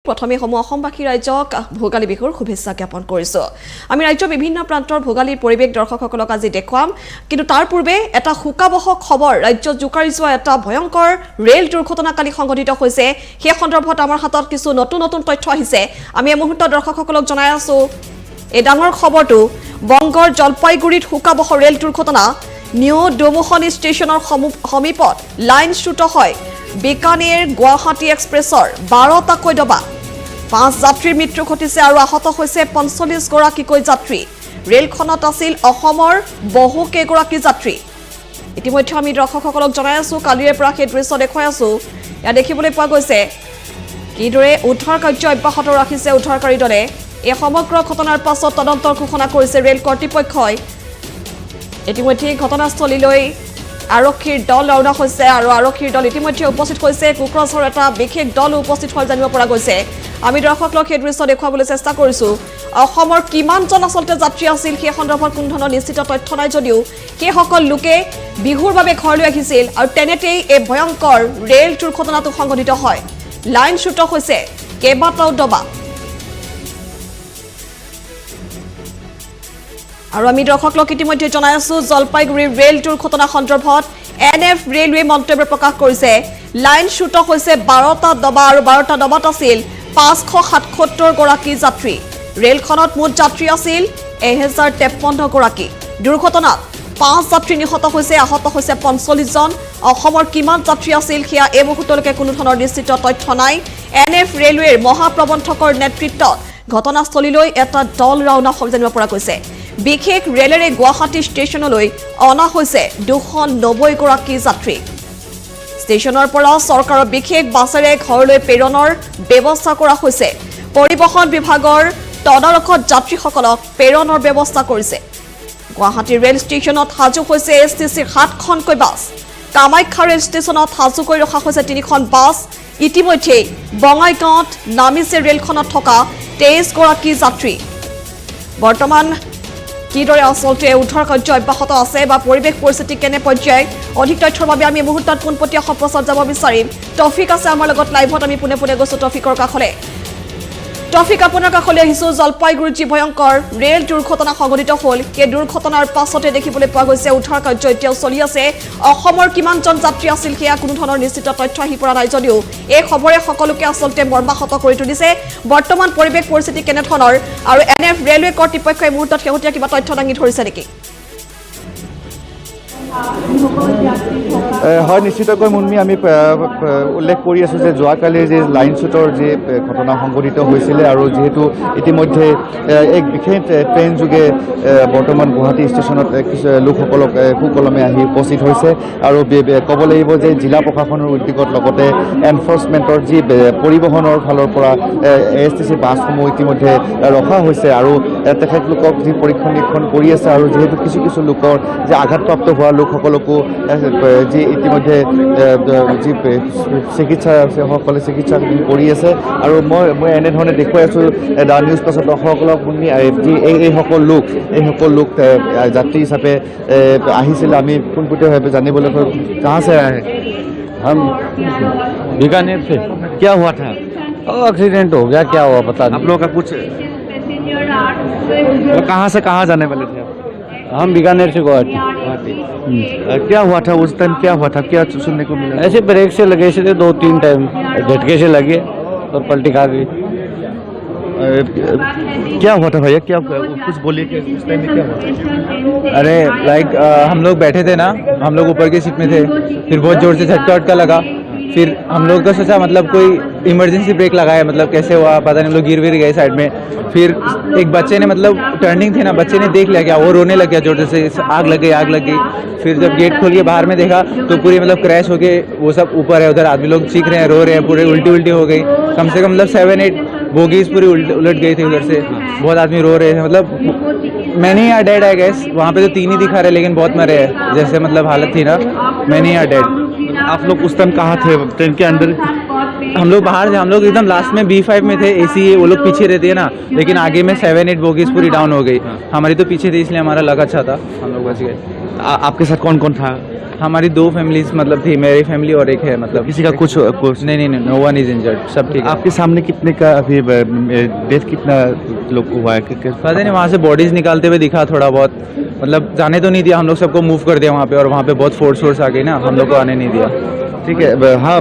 প্ৰথমে সমূহ অসমবাসী ৰাজ্যক ভোগালী বিহুৰ শুভেচ্ছা জ্ঞাপন কৰিছো। আমি ৰাজ্যৰ বিভিন্ন প্ৰান্তৰ ভোগালীৰ পৰিৱেশ দৰ্শকসকলক আজি দেখুৱাম, কিন্তু তাৰ পূৰ্বে এটা শোকাবহ খবৰ ৰাজ্যত জোকাৰি যোৱা এটা ভয়ংকৰ ৰেল দুৰ্ঘটনা কালি সংঘটিত হৈছে। সেই সন্দৰ্ভত আমাৰ হাতত কিছু নতুন তথ্য আহিছে। আমি এই মুহূৰ্তত দৰ্শকসকলক জনাই আছো এই ডাঙৰ খবৰটো। বংগৰ জলপাইগুৰিত শোকাবহ ৰেল দুৰ্ঘটনা। নিউ ডোমোহনী ষ্টেচনৰ সমীপত লাইনচ্যুত হয় বিকানেৰ গুৱাহাটী এক্সপ্ৰেছৰ 12টাকৈ ডবা। 5 যাত্ৰীৰ মৃত্যু ঘটিছে আৰু আহত হৈছে 45 গৰাকীকৈ যাত্ৰী। ৰেলখনত আছিল অসমৰ বহু কেইগৰাকী যাত্ৰী। ইতিমধ্যে আমি দৰ্শকসকলক জনাই আছো, কালিৰে পৰা সেই দৃশ্য দেখুৱাই আছো। ইয়াত দেখিবলৈ পোৱা গৈছে কিদৰে উদ্ধাৰ কাৰ্য অব্যাহত ৰাখিছে উদ্ধাৰকাৰী দলে। এই সমগ্ৰ ঘটনাৰ পাছত তদন্তৰ ঘোষণা কৰিছে ৰেল কৰ্তৃপক্ষই। ইতিমধ্যে ঘটনাস্থলীলৈ আৰক্ষীৰ দল ৰাওনা হৈছে আৰু আৰক্ষীৰ দল ইতিমধ্যে উপস্থিত হৈছে। কোকৰাঝাৰৰ এটা বিশেষ দল উপস্থিত হোৱা জানিব পৰা গৈছে। আমি দৰ্শকক সেই দৃশ্য দেখুৱাবলৈ চেষ্টা কৰিছো। অসমৰ কিমানজন আচলতে যাত্ৰী আছিল সেই সন্দৰ্ভত কোনো ধৰণৰ নিশ্চিত তথ্য নাই যদিও সেইসকল লোকে বিহুৰ বাবে ঘৰলৈ আহিছিল আৰু তেনেতেই এই ভয়ংকৰ ৰেল দুৰ্ঘটনাটো সংঘটিত হয়। লাইনচ্যুত হৈছে কেইবাটাও ডবা। আৰু আমি দৰ্শকক ইতিমধ্যে জনাই আছো জলপাইগুৰিৰ ৰেল দুৰ্ঘটনা সন্দৰ্ভত NF ৰেলৱে মন্তব্য প্ৰকাশ কৰিছে। লাইনচ্যুত হৈছে 12টা ডবা আৰু 12টা ডবাত আছিল 577 গৰাকী যাত্ৰী। ৰেলখনত মুঠ যাত্ৰী আছিল 1053 গৰাকী। দুৰ্ঘটনাত 5 যাত্ৰী নিহত হৈছে, আহত হৈছে 45 জন। অসমৰ কিমান যাত্ৰী আছিল সেয়া এই মুহূৰ্তলৈকে কোনো ধৰণৰ নিশ্চিত তথ্য নাই। NF ৰেলৱেৰ মহাপ্ৰবন্ধকৰ নেতৃত্বত ঘটনাস্থলীলৈ এটা দল ৰাওনা হোৱা জানিব পৰা গৈছে। বিশেষ ৰেলেৰে গুৱাহাটী ষ্টেচনলৈ অনা হৈছে 290 গৰাকী যাত্ৰী। ষ্টেচনৰ পৰা চৰকাৰৰ বিশেষ বাছেৰে ঘৰলৈ প্ৰেৰণৰ ব্যৱস্থা কৰা হৈছে। পৰিবহণ বিভাগৰ তদাৰকত যাত্ৰীসকলক প্ৰেৰণৰ ব্যৱস্থা কৰিছে। গুৱাহাটী ৰেল ষ্টেচনত সাজু হৈছে STCৰ 7খনকৈ বাছ। কামাখ্যা ৰেল ষ্টেচনত সাজু কৰি ৰখা হৈছে 3খন বাছ। ইতিমধ্যে বঙাইগাঁৱত নামিছে ৰেলখনত থকা 23 গৰাকী যাত্ৰী। বৰ্তমান কিদৰে আচলতে উদ্ধাৰ কাৰ্য অব্যাহত আছে বা পৰিৱেশ পৰিস্থিতি কেনে পৰ্যায়, অধিক তথ্যৰ বাবে আমি মুহূৰ্তত পোনপটীয়া সম্প্ৰচাৰ যাব বিচাৰিম। টফিক আছে আমাৰ লগত লাইভত। আমি পোনে গৈছো টফিকৰ কাষলৈ। টফিক, আপোনাৰ কাষলৈ আহিছো। জলপাইগুৰিত যি ভয়ংকৰ ৰেল দুৰ্ঘটনা সংঘটিত হ'ল, সেই দুৰ্ঘটনাৰ পাছতে দেখিবলৈ পোৱা গৈছে উদ্ধাৰ কাৰ্য এতিয়াও চলি আছে। অসমৰ কিমানজন যাত্ৰী আছিল সেয়া কোনো ধৰণৰ নিশ্চিত তথ্য আহি পৰা নাই যদিও এই খবৰে সকলোকে আচলতে মৰ্মাহত কৰি তুলিছে। বৰ্তমান পৰিৱেশ পৰিস্থিতি কেনেধৰণৰ আৰু NF ৰেলৱে কৰ্তৃপক্ষই এই মুহূৰ্তত শেহতীয়া কিবা তথ্য দাঙি ধৰিছে নেকি? হয়, নিশ্চিতকৈ মুন্মি, আমি উল্লেখ কৰি আছোঁ যে যোৱাকালিৰ যি লাইনচ্যুটৰ যি ঘটনা সংঘটিত হৈছিলে আৰু যিহেতু ইতিমধ্যে এক বিশেষ ট্ৰেইন যোগে বৰ্তমান গুৱাহাটী ষ্টেচনত লোকসকলক সুকলমে আহি উপস্থিত হৈছে আৰু ক'ব লাগিব যে জিলা প্ৰশাসনৰ উদ্যোগত লগতে এনফৰ্চমেণ্টৰ যি পৰিবহণৰ ফালৰ পৰা STC বাছসমূহ ইতিমধ্যে ৰখা হৈছে আৰু তেখেতলোকক যি পৰীক্ষণ নিৰীক্ষণ কৰি আছে আৰু যিহেতু কিছু লোকৰ যে আঘাতপ্ৰাপ্ত হোৱা লোকসকলকো যি ইতিমধ্যে যি চিকিৎসকলে চিকিৎসা কৰি আছে। আৰু মই এনেধৰণে দেখুৱাই আছোঁ দ্য নিউজ প্লাছত দৰ্শকসকলক যি এইসকল লোক যাত্ৰী হিচাপে আহিছিল। আমি পোনপটীয়াভাৱে জানিবলৈ कहाँ से आए हैं? हम बीकानेर से। क्या हुआ था? एक्सीडेंट हो गया, क्या हुआ पता आप नहीं। लोगों का कुछ कहाँ से कहाँ जाने वाले थे आप? हम बीकानेर से गुवाहाटी। क्या हुआ था उस टाइम? क्या हुआ था, क्या सुनने को मिला? ऐसे ब्रेक से लगे से 2-3 टाइम झटके से लगे और पलटी खा गई। क्या हुआ था भैया, क्या कुछ बोलिए कि उस टाइम में क्या हुआ था? अरे हम लोग बैठे थे ना, हम लोग ऊपर की सीट में थे, फिर बहुत जोर से झटका लगा। फिर हम लोग का सोचा मतलब कोई इमरजेंसी ब्रेक लगाया, मतलब कैसे हुआ पता नहीं, हम लोग गिर गए साइड में। फिर एक बच्चे ने मतलब टर्निंग थी ना, बच्चे ने देख लिया क्या, वो रोने लग गया जोर से, आग लग गई। फिर जब गेट खोल के बाहर में देखा तो पूरी मतलब क्रैश हो गए, वो सब ऊपर है, उधर आदमी लोग चीख रहे हैं, रो रहे हैं, पूरे उल्टी हो गई। कम से कम मतलब 7-8 बोगीज पूरी उलट गई थी उधर से, बहुत आदमी रो रहे थे। मतलब many are dead I guess, वहाँ पे तो 3 ही दिखा रहे लेकिन बहुत मरे हैं, जैसे मतलब हालत थी ना, मैनी आर डेड। आप लोग उस टाइम कहाँ थे ट्रेन के अंदर? हम लोग बाहर थे, हम लोग एकदम लास्ट में B5 में थे, AC वो लोग पीछे रहते हैं ना, लेकिन आगे में 7-8 बोगीज पूरी डाउन हो गई। हमारी तो पीछे थी इसलिए हमारा लग अच्छा था, हम लोग बच गए। आपके साथ कौन कौन था? हमारी 2 फैमिलीज मतलब थी, मेरी फैमिली और एक है मतलब। किसी का कुछ नहीं, नो वन इज इंजर्ड, सब ठीक है। आपके सामने कितने का अभी डेथ कितना लोग को हुआ है? पता नहीं, वहाँ से बॉडीज निकालते हुए दिखा थोड़ा बहुत, मतलब जाने तो नहीं दिया, हम लोग सबको मूव कर दिया वहाँ पे, और वहाँ पे बहुत फोर्स आ गई ना, हम लोग को आने नहीं दिया। ठीक है, हाँ।